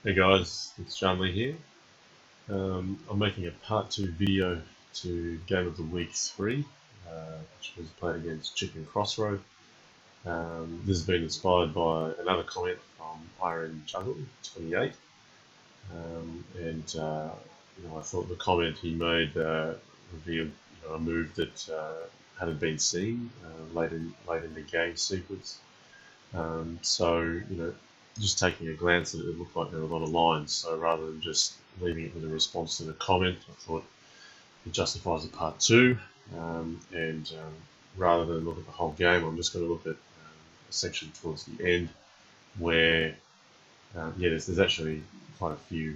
Hey guys, it's JannLee here. I'm making a part 2 video to Game of the Week 3, which was played against Chickencrossroad. This has been inspired by another comment from Iron Jungle 28, and I thought the comment he made revealed a move that hadn't been seen late in the game sequence. Just taking a glance at it, it looked like there were a lot of lines. So rather than just leaving it with a response to the comment, I thought it justifies a part two. Rather than look at the whole game, I'm just going to look at a section towards the end where, there's actually quite a few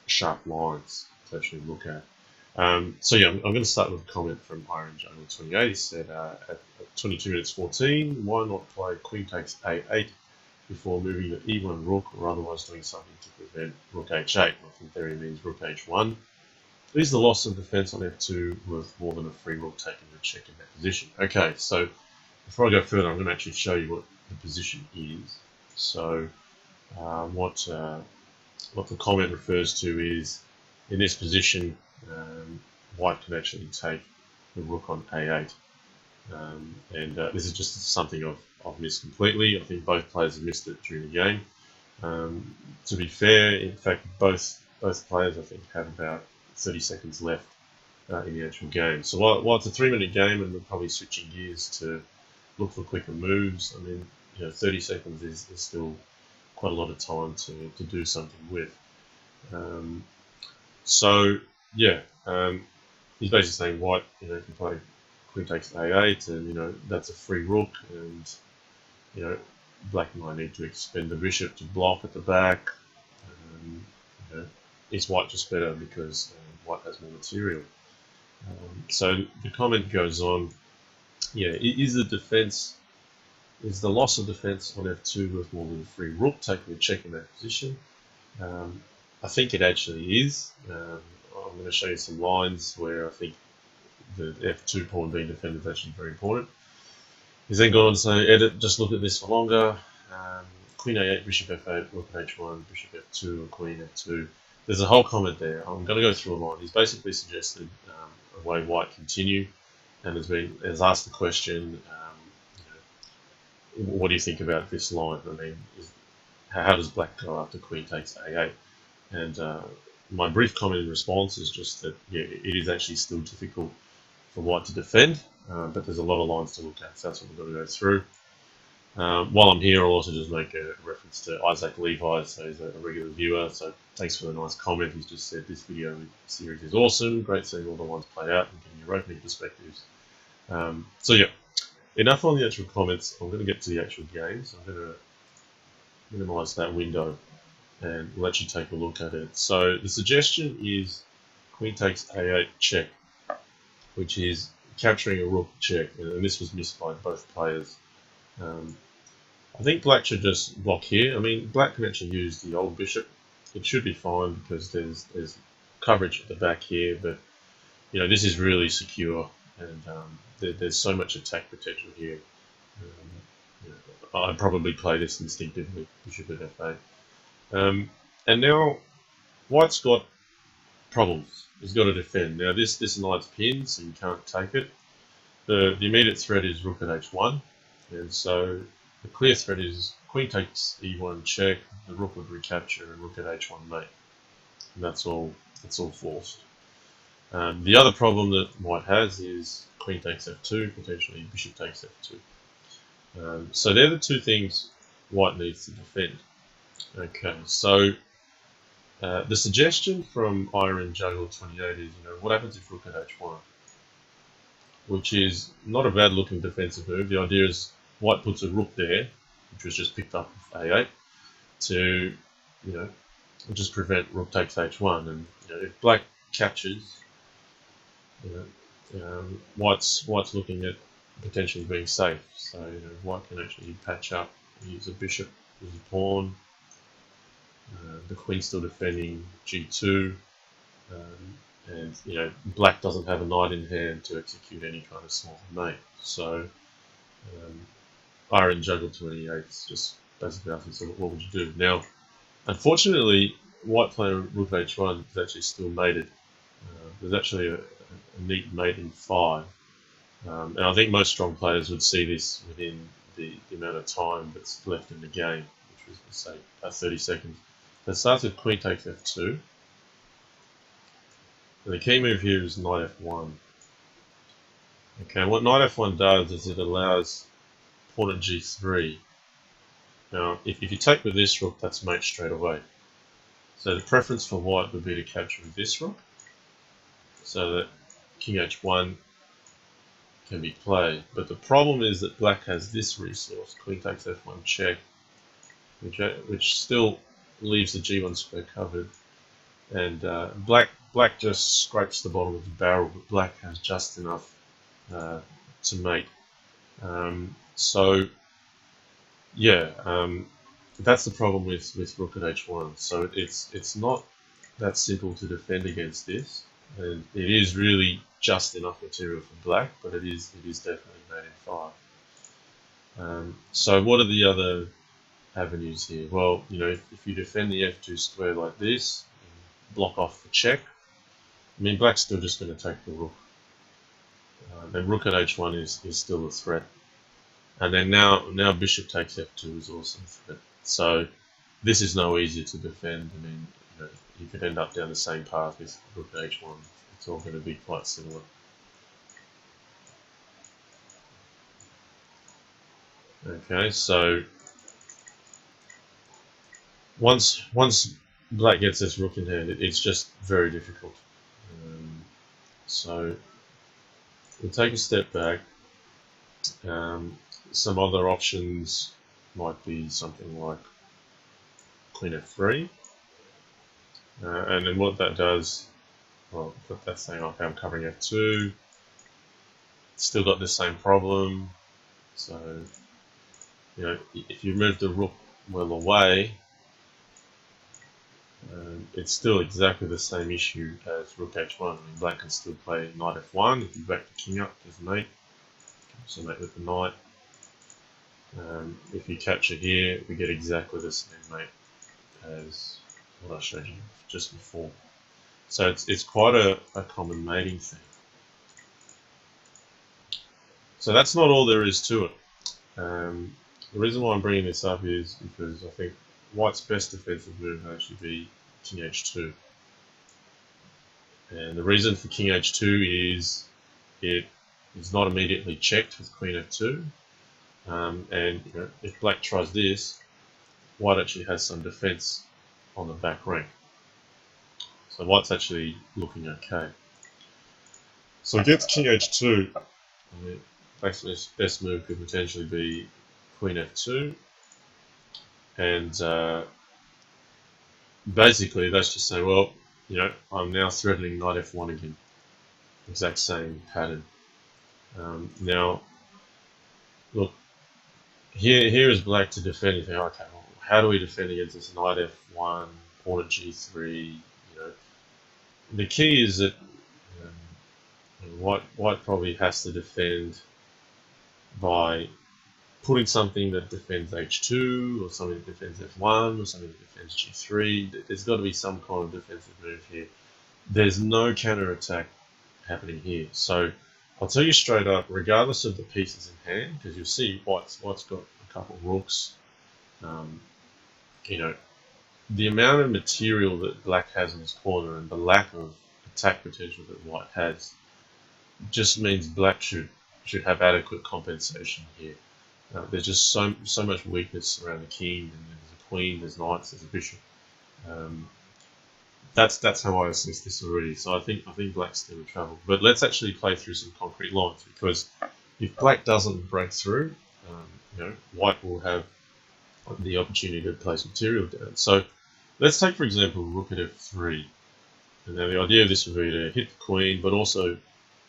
sharp lines to actually look at. I'm going to start with a comment from Iron Jungle 28. He said, at 22 minutes 14, why not play Queen takes A8 before moving to E1 rook or otherwise doing something to prevent rook H8? I think there he means rook H1. Is the loss of defense on F2 worth more than a free rook taking the check in that position? Okay, so before I go further, I'm going to actually show you what the position is. So what the comment refers to is, in this position, white can actually take the rook on A8. This is just something I've missed completely. I think both players have missed it during the game. To be fair, in fact, both players, I think, have about 30 seconds left in the actual game. So while it's a 3-minute game and we're probably switching gears to look for quicker moves, I mean, 30 seconds is still quite a lot of time to do something with. He's basically saying white, can play queen takes A8, and that's a free rook, and black might need to expend the bishop to block at the back. Is white just better because white has more material? So the comment goes on. Is the loss of defense on F2 worth more than a free rook taking a check in that position? I think it actually is. I'm going to show you some lines where I think the F2 pawn being defended is actually very important. He's then gone on to say, edit, just look at this for longer. Queen A8, bishop F8, rook H1, bishop F2, or queen F2. There's a whole comment there. I'm going to go through a line. He's basically suggested a way white continue, and has asked the question, what do you think about this line? I mean, how does black go after queen takes A8? And my brief comment in response is just that, it is actually still difficult for white to defend, but there's a lot of lines to look at, so that's what we've got to go through. While I'm here, I'll also just make a reference to Isaac Levi, so he's a regular viewer, so thanks for the nice comment. He's just said this video series is awesome, great seeing all the ones played out and giving your opening perspectives. Enough on the actual comments. I'm going to get to the actual game, so I'm going to minimize that window and we'll actually take a look at it. So the suggestion is queen takes A8 check, which is capturing a rook check, and this was missed by both players. I think black should just block here. I mean, black can actually use the old bishop. It should be fine because there's coverage at the back here, but this is really secure, and there's so much attack potential here. I'd probably play this instinctively, bishop at F8. And now white's got problems. He's got to defend. Now this knight's pinned, so you can't take it. The immediate threat is rook at H1, and so the clear threat is queen takes E1 check, the rook would recapture, and rook at H1 mate. And that's all forced. The other problem that white has is queen takes F2, potentially bishop takes F2. So they're the two things white needs to defend. Okay, so the suggestion from Iron Jungle 28 is, what happens if rook at H1? Which is not a bad looking defensive move. The idea is white puts a rook there, which was just picked up with A8, to, just prevent rook takes H1. And if black captures, white's looking at potentially being safe. So white can actually patch up, use a bishop, use a pawn. The queen's still defending G2, and black doesn't have a knight in hand to execute any kind of small mate. So Iron Jungle 28 is just basically asking, so what would you do? Now, Unfortunately, white playing rook h1 is actually still mated. There's actually a neat mate in 5. And I think most strong players would see this within the amount of time that's left in the game, which was, say, 30 seconds. So it starts with queen takes f2. And the key move here is knight f1. Okay, what knight f1 does is it allows pawn at g3. Now, if you take with this rook, that's mate straight away. So the preference for white would be to capture with this rook, so that king h1 can be played. But the problem is that black has this resource, queen takes f1 check, which still leaves the g1 square covered. And black just scrapes the bottom of the barrel, but black has just enough to mate. So yeah, that's the problem with rook at h1. So it's not that simple to defend against this, and it is really just enough material for black, but it is definitely mate in 5. So what are the other avenues here? Well, if you defend the f2 square like this, block off the check, I mean black's still just going to take the rook. And rook at h1 is still a threat. And then now bishop takes f2 is also a threat. So this is no easier to defend. I mean, you could end up down the same path with rook at h1. It's all going to be quite similar. Okay, so once black gets this rook in hand, it's just very difficult. So we'll take a step back. Some other options might be something like queen f3, and then what that does, well, that's saying, okay, I'm covering f2. Still got the same problem. So if you move the rook well away, it's still exactly the same issue as rook h1. I mean, black can still play knight f1. If you back the king up, there's mate. So mate with the knight. If you capture here, we get exactly the same mate as what I showed you just before. So it's quite a common mating thing. So that's not all there is to it. The reason why I'm bringing this up is because I think white's best defensive move would actually be king h2. And the reason for king h2 is it is not immediately checked with queen f2. And if black tries this, white actually has some defense on the back rank. So white's actually looking okay. So against king h2, black's best move could potentially be queen f2. And basically that's just saying, well, I'm now threatening knight f1 again. Exact same pattern. Now, look, here is black to defend. You think, okay, well, how do we defend against this knight f1, pawn at g3? The key is that white probably has to defend by putting something that defends h2, or something that defends f1, or something that defends g3. There's got to be some kind of defensive move here. There's no counter attack happening here. So I'll tell you straight up, regardless of the pieces in hand, because you'll see white's got a couple of rooks. The amount of material that black has in his corner and the lack of attack potential that white has just means black should have adequate compensation here. There's just so much weakness around the king, and there's a queen, there's knights, there's a bishop. That's how I assess this already. So I think black's still in trouble. But let's actually play through some concrete lines, because if black doesn't break through, white will have the opportunity to place material down. So let's take, for example, rook at f3. And now the idea of this would be to hit the queen, but also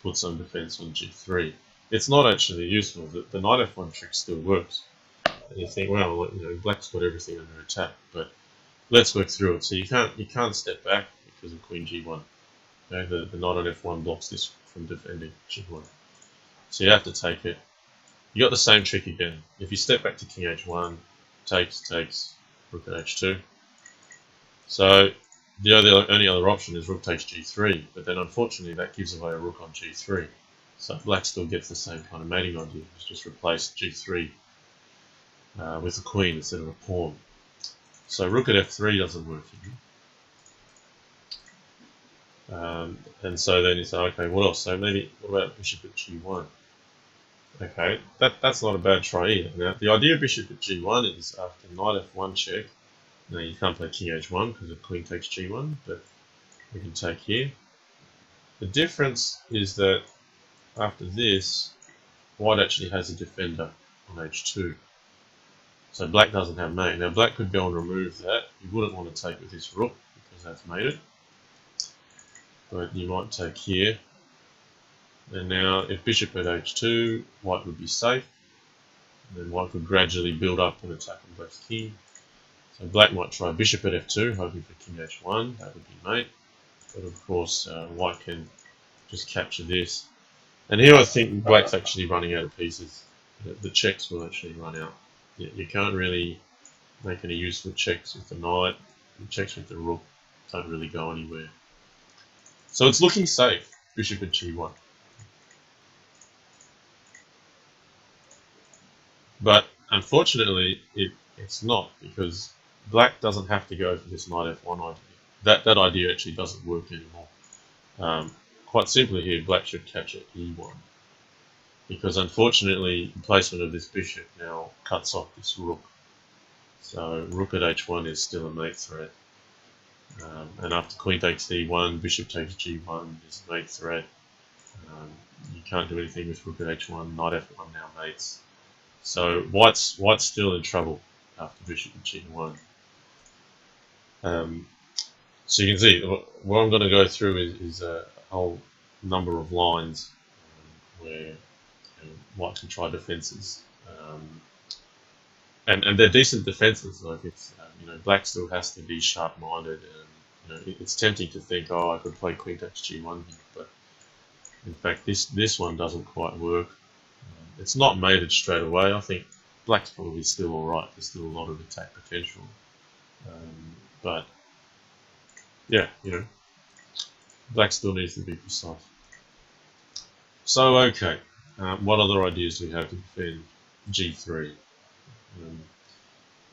put some defense on g3. It's not actually useful. The knight f1 trick still works. And you think, well, black's got everything under attack, but let's work through it. So you can't step back because of queen g1. The knight on f1 blocks this from defending g1. So you have to take it. You got the same trick again. If you step back to king h1, takes, rook at h2. So the only other option is rook takes g3, but then unfortunately that gives away a rook on g3. So black still gets the same kind of mating idea. It's just replace g3 with a queen instead of a pawn. So rook at f3 doesn't work here. And so then you say, okay, what else? So maybe, what about bishop at g1? Okay, that's not a bad try either. Now, the idea of bishop at g1 is after knight f1 check. Now, you can't play king h1 because the queen takes g1, but we can take here. The difference is that after this, white actually has a defender on h2. So black doesn't have mate. Now, black could go and remove that. You wouldn't want to take with this rook because that's mated. But you might take here. And now, if bishop at h2, white would be safe. And then white could gradually build up and attack on black's king. So black might try bishop at f2, hoping for king h1. That would be mate. But of course, white can just capture this. And here I think black's actually running out of pieces. The checks will actually run out. You can't really make any useful checks with the knight. The checks with the rook don't really go anywhere. So it's looking safe, bishop at g1. But unfortunately, it's not, because black doesn't have to go for this knight f1 idea. That idea actually doesn't work anymore. Quite simply here, black should capture e1. Because unfortunately, the placement of this bishop now cuts off this rook. So rook at h1 is still a mate threat. And after queen takes d1, bishop takes g1 is a mate threat. You can't do anything with rook at h1, knight f1 now mates. So white's still in trouble after bishop at g1. So you can see what I'm going to go through is a whole number of lines where white can try defenses, and they're decent defenses. Like it's black still has to be sharp-minded, and it's tempting to think, oh, I could play queen takes g1 here, but in fact this one doesn't quite work. It's not mated straight away. I think black's probably still all right. There's still a lot of attack potential, but yeah, black still needs to be precise. So okay. What other ideas do we have to defend g3?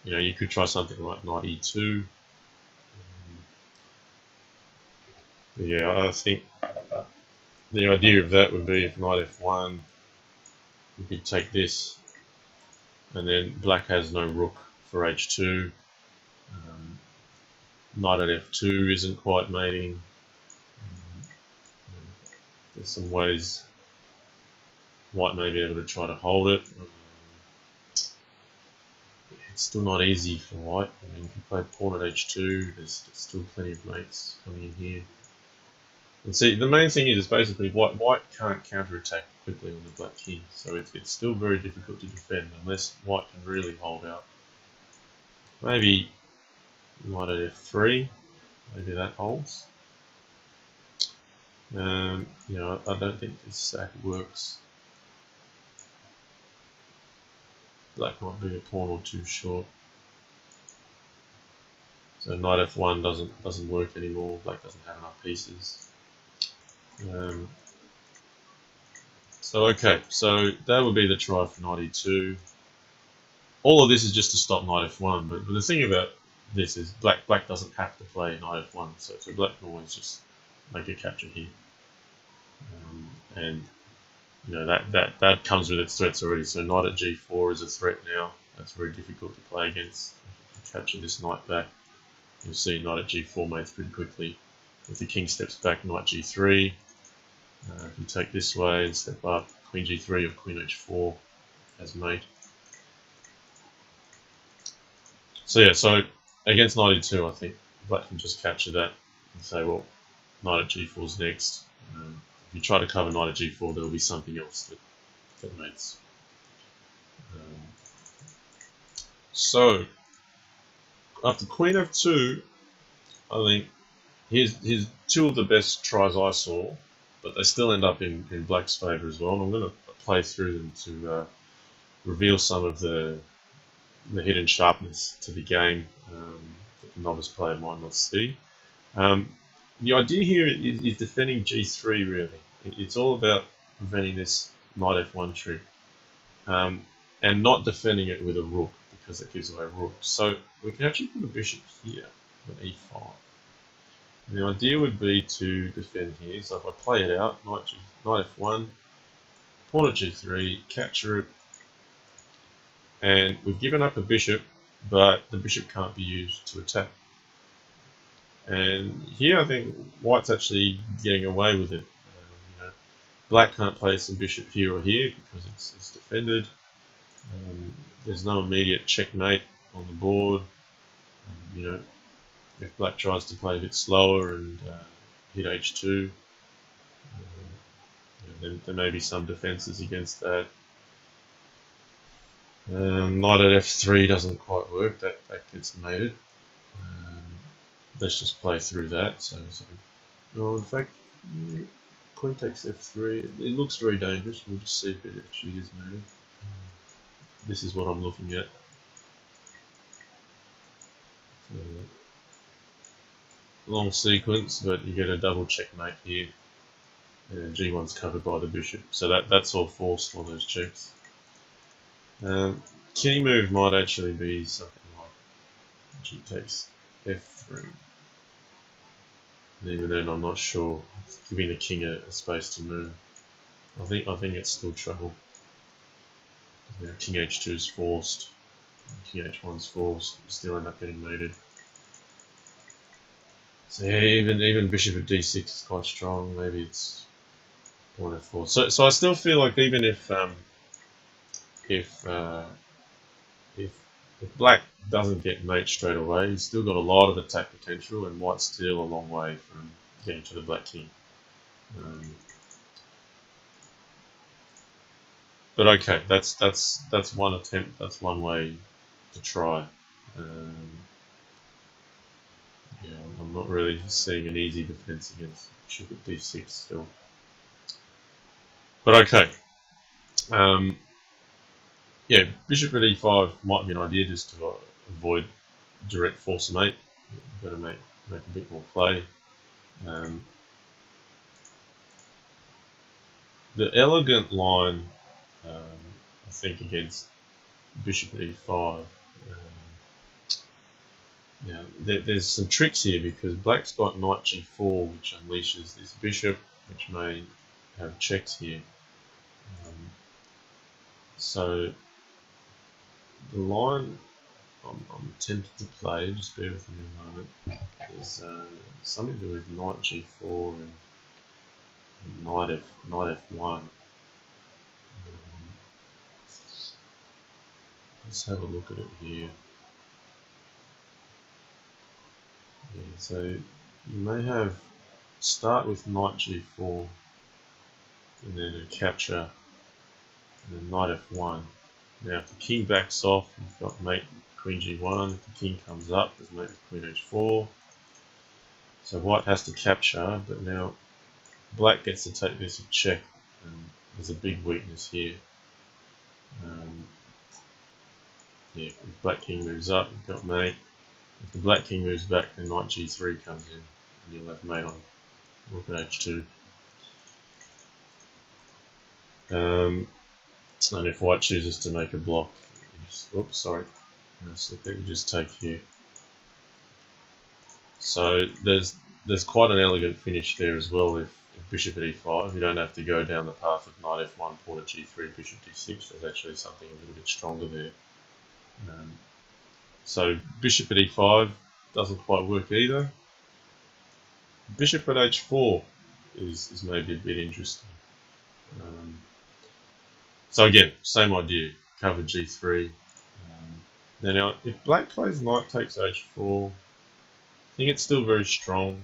You could try something like knight e2. Yeah, I think the idea of that would be if knight f1, you could take this, and then black has no rook for h2. Knight at f2 isn't quite mating. There's some ways white may be able to try to hold it. It's still not easy for white. I mean, if you play pawn at h2, there's still plenty of mates coming in here. And see, the main thing is basically white can't counterattack quickly on the black king, so it's still very difficult to defend unless white can really hold out. Maybe knight at f3, maybe that holds. I don't think this sack works. Black might be a pawn or two short. So knight f1 doesn't work anymore. Black doesn't have enough pieces. So that would be the try for knight e2. All of this is just to stop knight f1, but the thing about this is black doesn't have to play knight f1, so black can always just make a capture here. And that comes with its threats already. So knight at g4 is a threat now. That's very difficult to play against. If you capture this knight back, you'll see knight at g4 mates pretty quickly. If the king steps back, knight g3. If you take this way and step up, queen g3 or queen h4 as mate. So yeah, so against knight e2, I think black can just capture that and say, well, knight at g4 is next. If you try to cover knight at g4, there will be something else that mates. So after queen f2, I think here's two of the best tries I saw, but they still end up in black's favour as well. And I'm going to play through them to reveal some of the hidden sharpness to the game a novice player might not see. The idea here is defending g3 really. It's all about preventing this knight f1 trick, and not defending it with a rook because it gives away rooks. So we can actually put a bishop here with e5. And the idea would be to defend here. So if I play it out, knight f1, pawn at g3, capture it, and we've given up a bishop, but the bishop can't be used to attack. And here I think white's actually getting away with it. Black can't place a bishop here or here because it's defended. There's no immediate checkmate on the board. If black tries to play a bit slower and hit h2, then there may be some defences against that. Knight at f3 doesn't quite work, that gets mated. Let's just play through that. So in fact, queen takes f3. It looks very dangerous. We'll just see if it actually is mated. This is what I'm looking at. Long sequence, but you get a double checkmate here. And g1's covered by the bishop, so that's all forced on those checks. Key move might actually be something like g takes f3. And even then, I'm not sure. It's giving the king a space to move. I think it's still trouble. King h2 is forced. King h1 is forced. You still end up getting mated. So yeah, even bishop at d6 is quite strong. Maybe it's pawn f4. So I still feel like even if black doesn't get mate straight away, he's still got a lot of attack potential, and white's still a long way from getting to the black king. But okay, that's one attempt. That's one way to try. Yeah, I'm not really seeing an easy defense against bishop at d6 still. But okay. Yeah, bishop at e5 might be an idea just to avoid direct force mate. You've got to make a bit more play. The elegant line, I think, against bishop at e5. Now, there's some tricks here because black's got knight g4, which unleashes this bishop, which may have checks here. So the line I'm tempted to play, just bear with me a moment, is something to do with knight g4 and knight f1. Let's have a look at it here. Yeah, so you may have start with knight g4 and then a capture and then knight f1. Now if the king backs off, you've got mate queen g1. If the king comes up, there's mate with queen h4. So white has to capture, but now black gets to take this a check, and there's a big weakness here. Yeah, if black king moves up, you've got mate. If the black king moves back, then knight g3 comes in, and you'll have mate on rook at h2. And if white chooses to make a block, oops, sorry, so let me just take here. So there's quite an elegant finish there as well. If bishop at e5, you don't have to go down the path of knight f1, pawn at g3, bishop d6. There's actually something a little bit stronger there. So bishop at e5 doesn't quite work either. Bishop at h4 is maybe a bit interesting. So again, same idea, cover g3. Now if black plays knight takes h4, I think it's still very strong,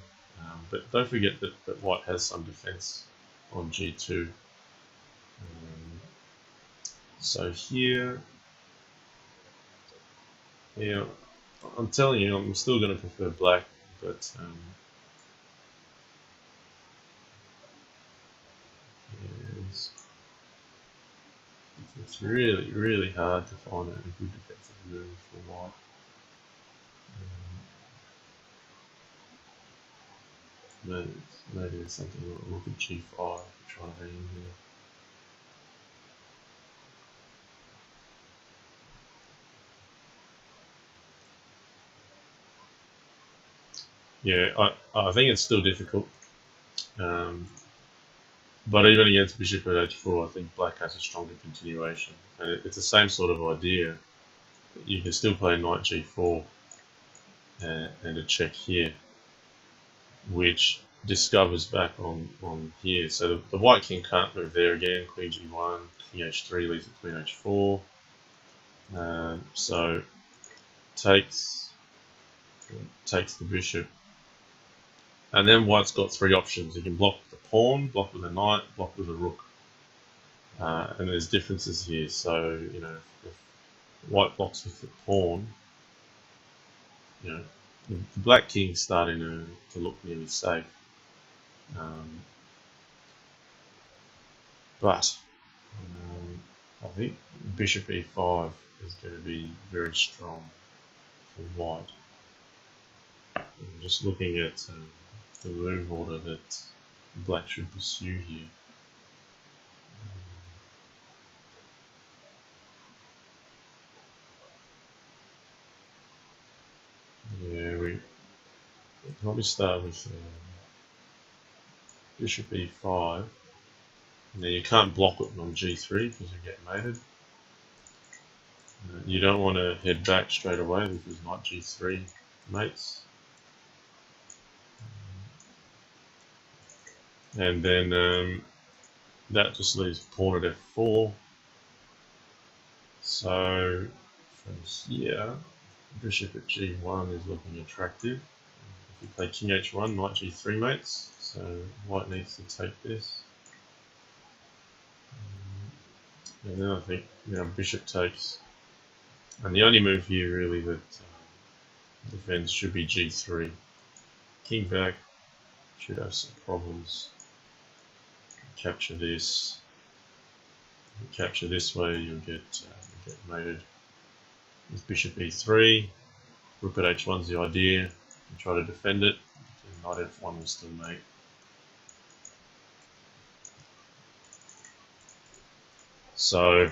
but don't forget that white has some defense on g2. So here, yeah, I'm telling you, I'm still going to prefer black, but it's really, really hard to find a good defensive move for white. maybe there's something like rook at g5, trying to hang in here. Yeah, I think it's still difficult. But even against bishop at h4, I think black has a stronger continuation. And it's the same sort of idea. You can still play knight g4 and a check here, which discovers back on here. So the white king can't move there again. Queen g1, king h3 leaves it queen h4. So takes the bishop. And then white's got three options. He can block the pawn, block with a knight, block with a rook. And there's differences here. So, you know, if white blocks with the pawn, you know, the black king's starting to look nearly safe. But I think bishop e5 is going to be very strong for white. I'm just looking at the move order that black should pursue here. Yeah, we probably start with bishop e5. Now you can't block it on g3 because you get mated. You don't want to head back straight away because knight g3 mates. And then that just leaves pawn at f4. So from here, bishop at g1 is looking attractive. If you play king h1, knight g3 mates. So white needs to take this. And then I think bishop takes. And the only move here really that defends should be g3. King back should have some problems. Capture this. Capture this way, you'll get mated with bishop e3. Rook at h1 is the idea. You try to defend it. Knight f1 will still mate. So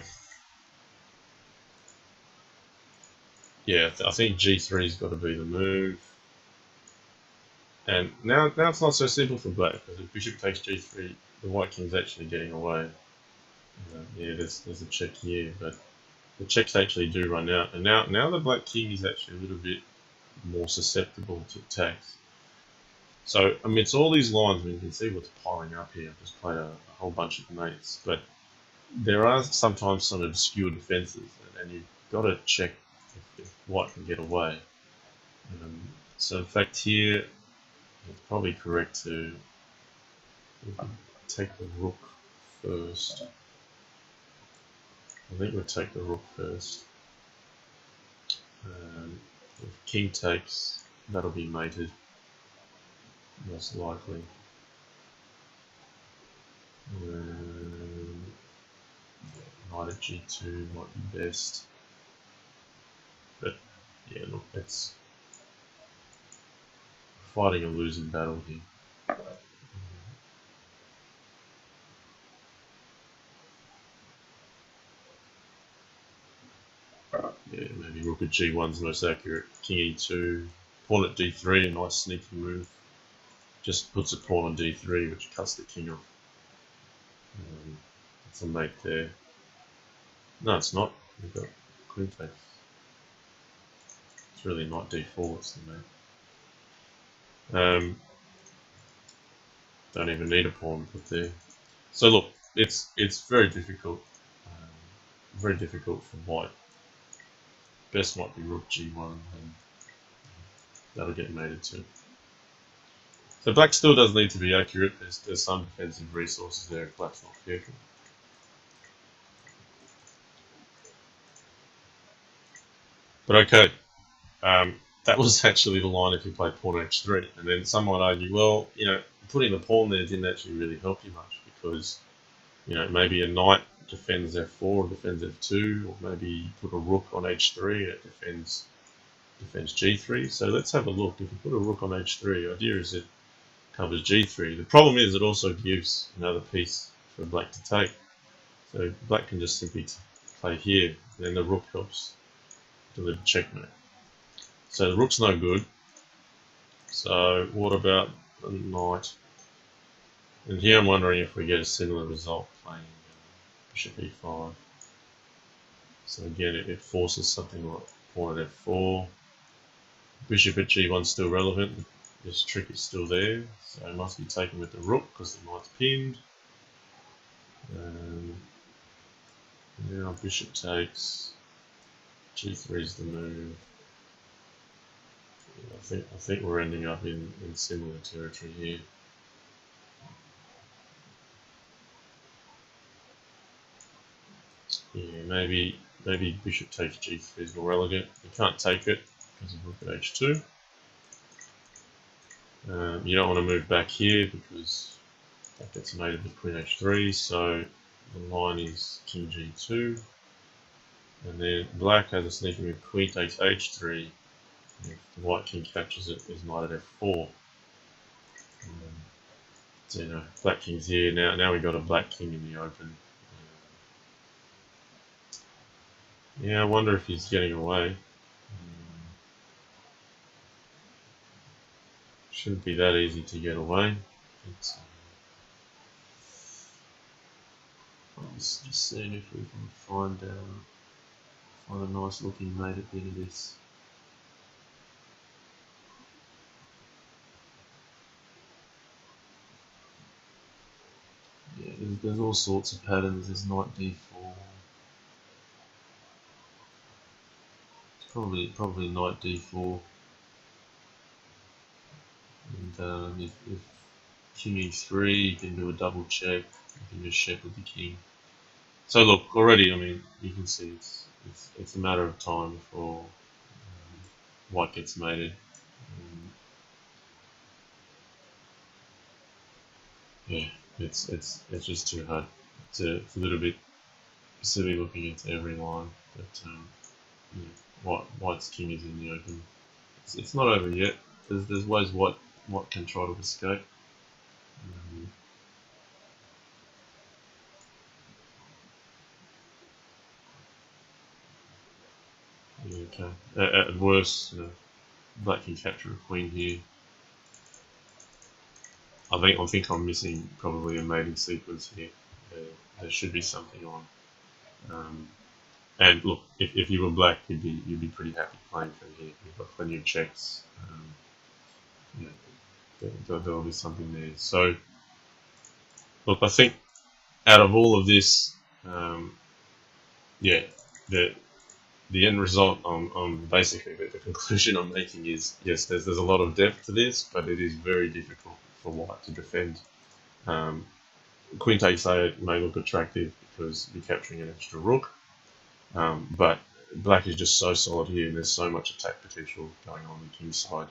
yeah, I think g3's got to be the move. And now it's not so simple for black because if bishop takes g3, the white king's actually getting away. Yeah, there's a check here, but the checks actually do run out. And now the black king is actually a little bit more susceptible to attacks. So amidst all these lines, you can see what's piling up here. I've just played a whole bunch of mates, but there are sometimes some obscure defenses, and you've got to check if white can get away. So in fact here, it's probably correct to take the rook first. I think we'll take the rook first. If king takes, that'll be mated, most likely. Knight at g2 might be best. But yeah, look, it's fighting a losing battle here. Yeah, maybe rook at g1 is the most accurate. King e2, pawn at d3, a nice sneaky move. Just puts a pawn on d3, which cuts the king off. It's a mate there. No, it's not. We've got queen takes. It's really knight d4, it's the mate. Don't even need a pawn put there. So look, it's very difficult. Very difficult for white. Best might be rook g1, and that'll get mated too. So black still does need to be accurate. There's some defensive resources there if black's not careful. But okay, that was actually the line if you played pawn h3. And then some might argue, well, putting the pawn there didn't actually really help you much because, maybe a knight defends f4 or defends f2, or maybe you put a rook on h3 and it defends g3. So let's have a look. If you put a rook on h3, the idea is that covers g3. The problem is it also gives another piece for black to take. So black can just simply play here, and then the rook helps deliver checkmate. So the rook's no good. So what about the knight? And here I'm wondering if we get a similar result playing bishop e5. So again, it forces something like pawn at f4. Bishop at g1 is still relevant. This trick is still there, so it must be taken with the rook because the knight's pinned. Now bishop takes. G3 is the move. I think we're ending up in similar territory here. Yeah, maybe bishop takes g3 is more elegant. You can't take it because of rook at h2. You don't want to move back here because that gets mated with queen h3. So the line is king g2, and then black has a sneaky move queen takes h3. And if the white king catches it, is knight at f4. So you know, black king's here now. Now we've got a black king in the open. Yeah, I wonder if he's getting away. Shouldn't be that easy to get away. I'm just seeing if we can find a nice looking mate at the end of this. Yeah, there's all sorts of patterns. There's knight d4. It's probably knight d4. And if king e3, you can do a double check. You can just shepherd the king. So look, already, I mean, you can see it's a matter of time before white gets mated. Yeah, it's just too hard. It's a little bit silly looking into every line, but you know, white's king is in the open. It's not over yet. There's ways white can try to escape. Yeah, okay. At worst, you know, black can capture a queen here. I think I'm missing probably a mating sequence here. There should be something on. And look, if you were black, you'd be pretty happy playing from here. You've got plenty of checks. You know, there'll be something there. So, look, I think out of all of this, yeah, the end result on basically the conclusion I'm making is yes, there's a lot of depth to this, but it is very difficult for white to defend. Queen takes a may look attractive because you're capturing an extra rook, but black is just so solid here, and there's so much attack potential going on the king's side.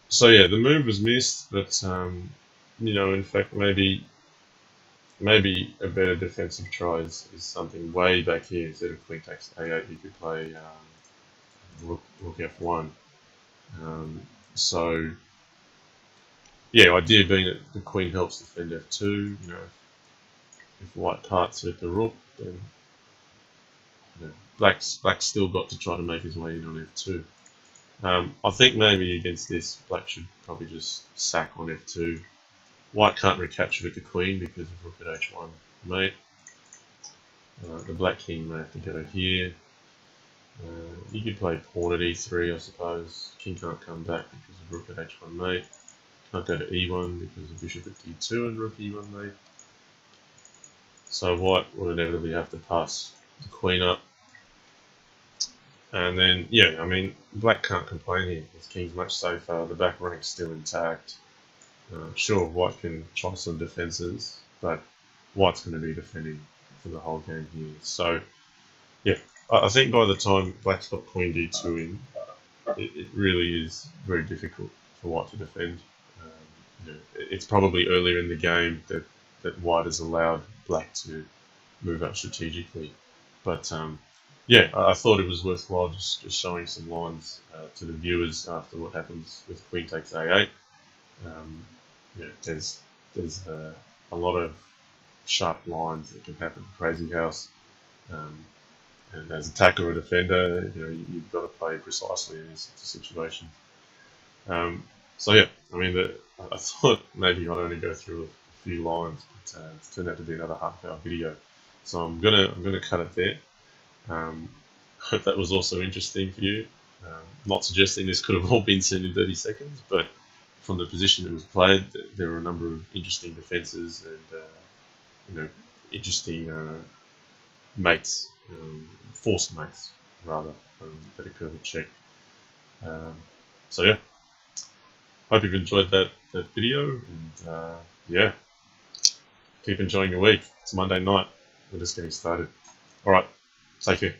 So yeah, the move was missed, but you know, in fact, maybe a better defensive try is something way back here. Instead of queen takes a8, you could play rook f1. So yeah, idea being that the queen helps defend f2. You know, if white parts with the rook, then you know, black's still got to try to make his way in on f2. I think maybe against this, black should probably just sack on f2. White can't recapture with the queen because of rook at h1 mate. The black king may have to go here. You could play pawn at e3, I suppose. King can't come back because of rook at h1 mate. Can't go to e1 because of bishop at d2 and rook e1 mate. So white would inevitably have to pass the queen up. And then, yeah, I mean, black can't complain here. His king's much safer. The back rank's still intact. Sure, white can try some defenses, but white's going to be defending for the whole game here. So, yeah, I think by the time black's got queen d2 in, it really is very difficult for white to defend. You know, it's probably earlier in the game that white has allowed black to move up strategically, but yeah, I thought it was worthwhile just showing some lines to the viewers after what happens with Queen takes A8. Um, yeah, there's a lot of sharp lines that can happen in Crazy House. Um, and as attacker or defender, you've got to play precisely in this situation. Um, so yeah, I mean, I thought maybe I'd only go through a few lines, but it's turned out to be another half-hour video. So I'm gonna cut it there. Um, hope that was also interesting for you. Not suggesting this could have all been seen in 30 seconds, but from the position it was played, there were a number of interesting defences and interesting mates, forced mates rather, that occurred in check. Um, so yeah, hope you've enjoyed that video, and yeah, keep enjoying your week. It's Monday night. We're just getting started. All right, take care.